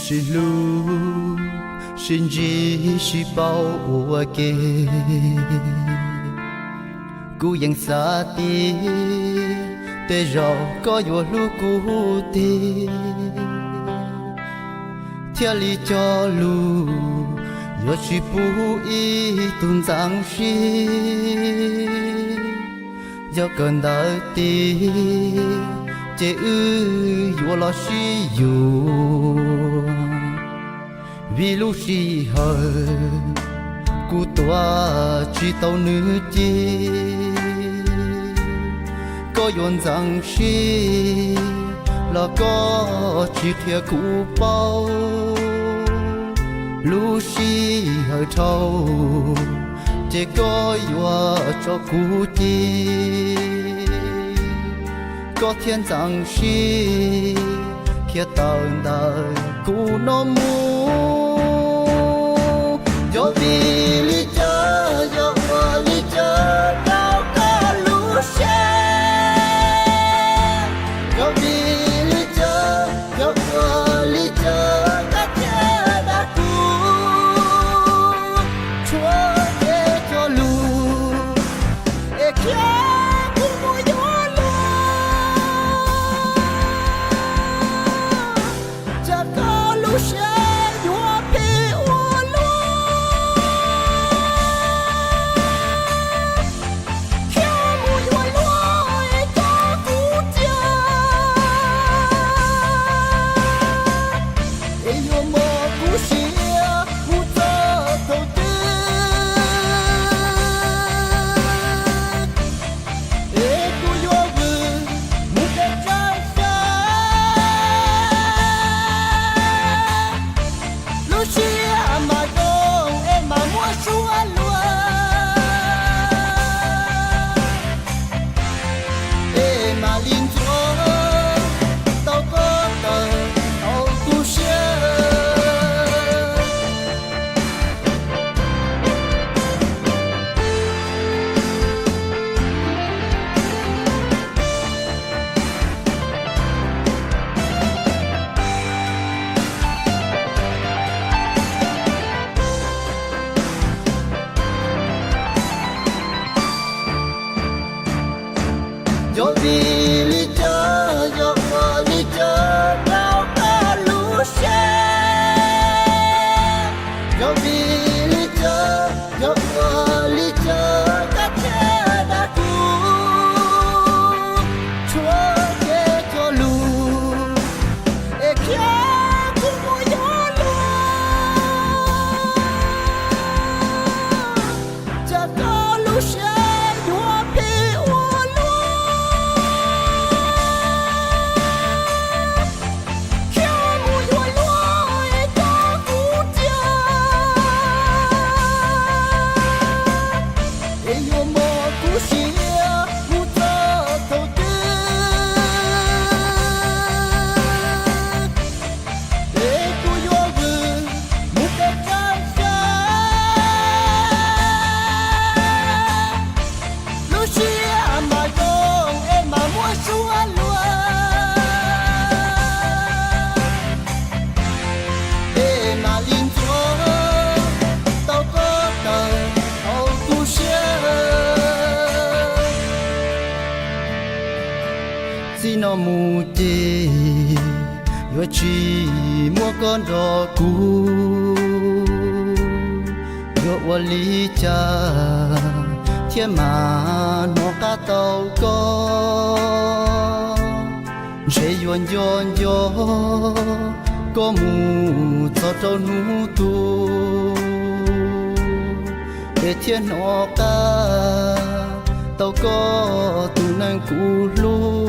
是路，甚至是包我给，孤影洒地，得绕高有路孤地，天里着路，若是不一顿脏事，要跟到底。这我老是有，vì lúc si hờ, cú toa chỉ tàu nữ chi, có yon rằng si, là có chỉ kia cú bao, lúc si hờ thâu, chỉ có yo cho cú chi. Có thiên rằng si kia tàu đời cũ nó mu do vì lý cho do qua lý cho đâu có lũ xe do vì lý cho do qua lý cho các cha đã cũ chúa để cho lũ e kia do vì lý do do qua lý do đâu có lũ xe do vì lý do do qua lý do các cha đã cũ chúa để cho lũ e kia cũng muốn gió lũ cha có lũ xe si nó mù chê, yo chỉ mua con đò cũ, yo qua lý cha, thiên mà nó cá tàu có, dễ yon yon yo, có mù cho trâu nú tu, để thiên nó cá tàu có tu năng cũ lu.